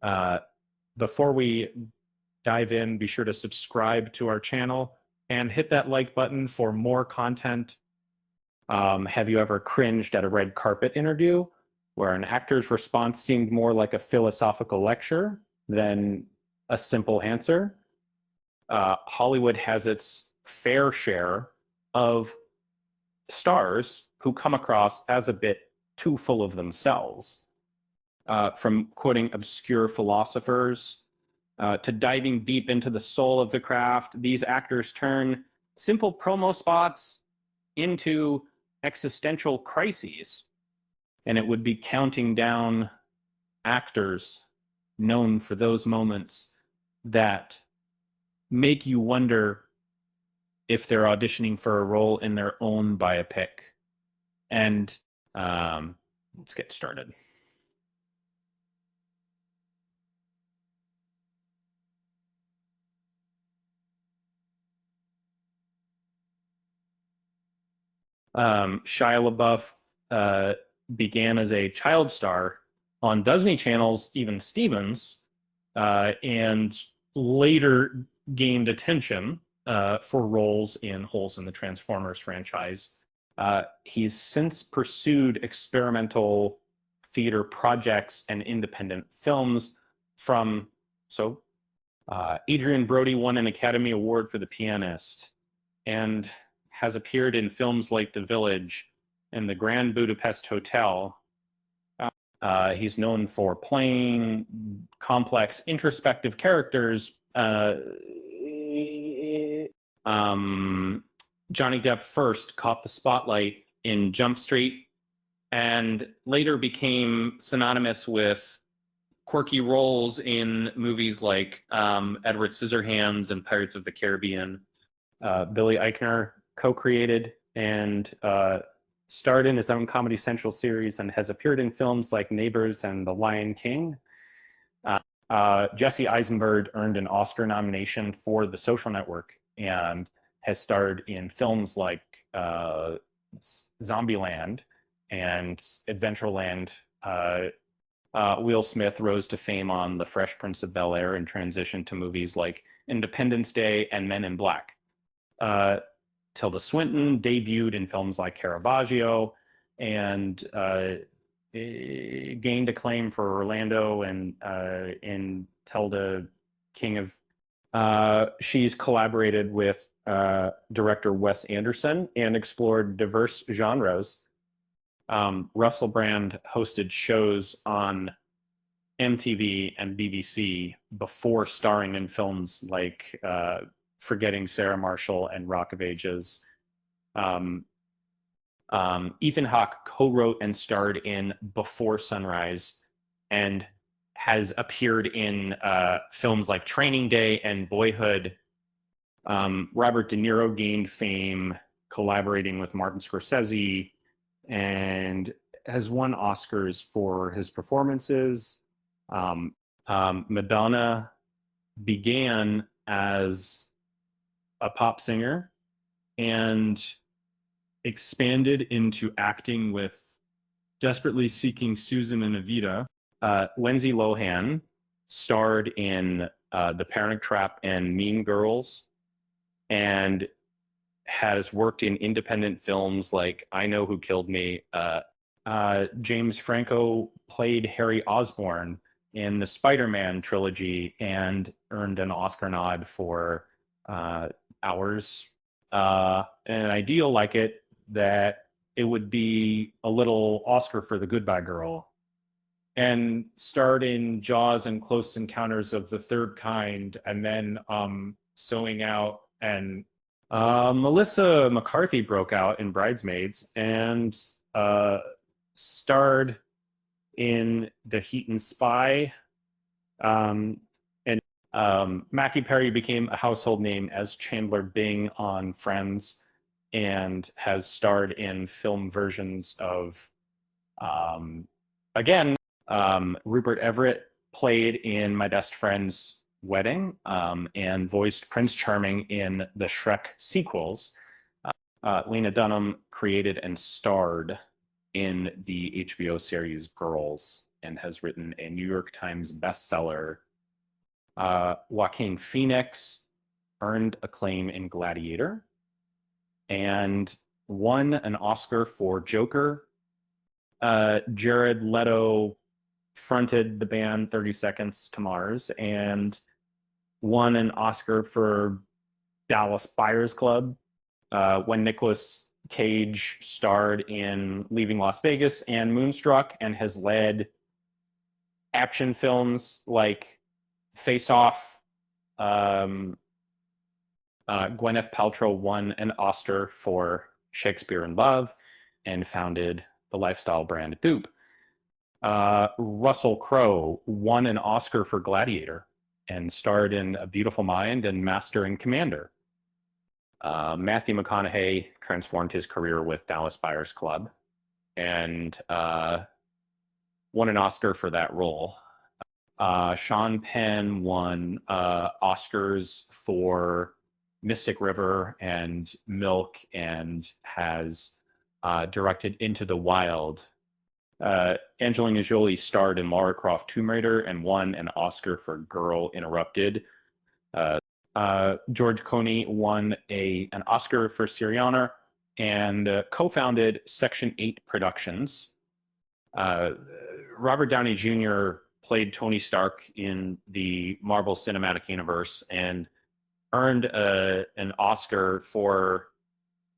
Uh, Before we dive in, be sure to subscribe to our channel and hit that like button for more content. Have you ever cringed at a red carpet interview where an actor's response seemed more like a philosophical lecture than a simple answer? Hollywood has its fair share of stars who come across as a bit too full of themselves. From quoting obscure philosophers to diving deep into the soul of the craft, these actors turn simple promo spots into existential crises. And it would be counting down actors known for those moments that make you wonder if they're auditioning for a role in their own biopic. And let's get started. Shia LaBeouf began as a child star on Disney Channel's Even Stevens, and later gained attention for roles in Holes in the Transformers franchise. He's since pursued experimental theater projects and independent films from, Adrian Brody won an Academy Award for The Pianist and has appeared in films like The Village and The Grand Budapest Hotel. He's known for playing complex, introspective characters. Johnny Depp first caught the spotlight in Jump Street and later became synonymous with quirky roles in movies like Edward Scissorhands and Pirates of the Caribbean. Billy Eichner co-created and starred in his own Comedy Central series and has appeared in films like Neighbors and The Lion King. Jesse Eisenberg earned an Oscar nomination for The Social Network and has starred in films like Zombieland and Adventureland. Will Smith rose to fame on The Fresh Prince of Bel-Air and transitioned to movies like Independence Day and Men in Black. Tilda Swinton debuted in films like Caravaggio and gained acclaim for Orlando and in Tilda King of. She's collaborated with director Wes Anderson and explored diverse genres. Russell Brand hosted shows on MTV and BBC before starring in films like Forgetting Sarah Marshall and Rock of Ages. Ethan Hawke co-wrote and starred in Before Sunrise and has appeared in films like Training Day and Boyhood. Robert De Niro gained fame collaborating with Martin Scorsese and has won Oscars for his performances. Madonna began as a pop singer and expanded into acting with Desperately Seeking Susan and Evita. Lindsay Lohan starred in The Parent Trap and Mean Girls and has worked in independent films like I Know Who Killed Me. James Franco played Harry Osborn in the Spider-Man trilogy and earned an Oscar nod for Hours. And I feel like it that it would be a little Oscar for the Goodbye Girl, and starred in Jaws and Close Encounters of the Third Kind, and then Sewing Out, and Melissa McCarthy broke out in Bridesmaids and starred in The Heat and Spy. Mackie Perry became a household name as Chandler Bing on Friends and has starred in film versions of, Rupert Everett played in My Best Friend's Wedding and voiced Prince Charming in the Shrek sequels. Lena Dunham created and starred in the HBO series Girls. and has written a New York Times bestseller. Joaquin Phoenix earned acclaim in Gladiator and won an Oscar for Joker. Jared Leto fronted the band 30 Seconds to Mars and won an Oscar for Dallas Buyers Club. When Nicolas Cage starred in Leaving Las Vegas and Moonstruck, and has led action films like Face Off. Gwyneth Paltrow won an Oscar for Shakespeare in Love and founded the lifestyle brand Goop. Russell Crowe won an Oscar for Gladiator and starred in A Beautiful Mind and Master and Commander. Matthew McConaughey transformed his career with Dallas Buyers Club and won an Oscar for that role. Sean Penn won Oscars for Mystic River and Milk and has directed Into the Wild. Angelina Jolie starred in Lara Croft Tomb Raider and won an Oscar for Girl Interrupted. George Clooney won an Oscar for Syriana and co-founded Section 8 Productions. Robert Downey Jr. played Tony Stark in the Marvel Cinematic Universe and earned an Oscar for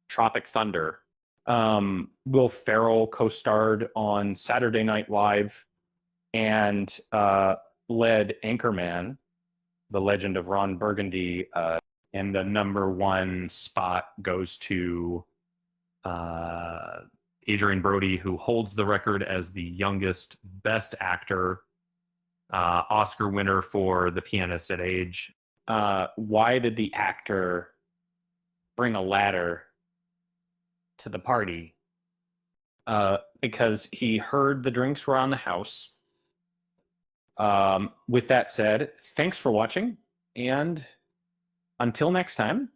Tropic Thunder. Will Ferrell co-starred on Saturday Night Live and led Anchorman, The Legend of Ron Burgundy, and the #1 spot goes to Adrian Brody, who holds the record as the youngest Best Actor Oscar winner for The Pianist at Age. Why did the actor bring a ladder to the party? Because he heard the drinks were on the house. With that said, thanks for watching, and until next time,